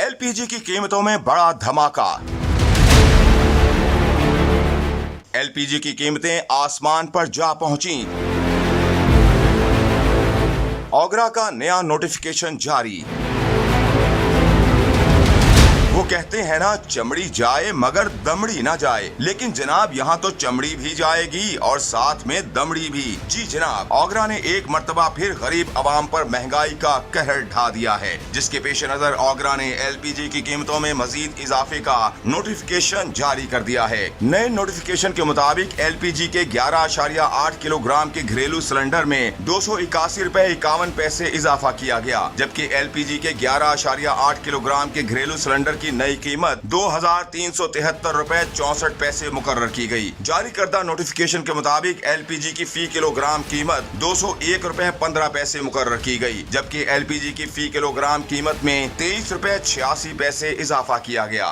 LPG की कीमतों में बड़ा धमाका। एलपीजी की कीमतें आसमान पर जा पहुंची। ओगरा का नया नोटिफिकेशन जारी। वो कहते हैं ना, चमड़ी जाए मगर दमड़ी ना जाए, लेकिन जनाब यहाँ तो चमड़ी भी जाएगी और साथ में दमड़ी भी। जी जनाब, ओगरा ने एक मर्तबा फिर गरीब आवाम पर महंगाई का कहर ढा दिया है, जिसके पेश नजर ओगरा ने एलपीजी की कीमतों में मजीद इजाफे का नोटिफिकेशन जारी कर दिया है। नए नोटिफिकेशन के मुताबिक एलपीजी के 11.8 किलोग्राम के घरेलू सिलेंडर में 281.51 इजाफा किया गया, जबकि एलपीजी के 11.8 किलोग्राम के घरेलू सिलेंडर की नई कीमत 2,373.64 मुकर्रर की गई। जारी करदा नोटिफिकेशन के मुताबिक एलपीजी की फी किलोग्राम कीमत 201.15 मुकर्रर की गई, जबकि एलपीजी की फी किलोग्राम कीमत में 23.86 इजाफा किया गया।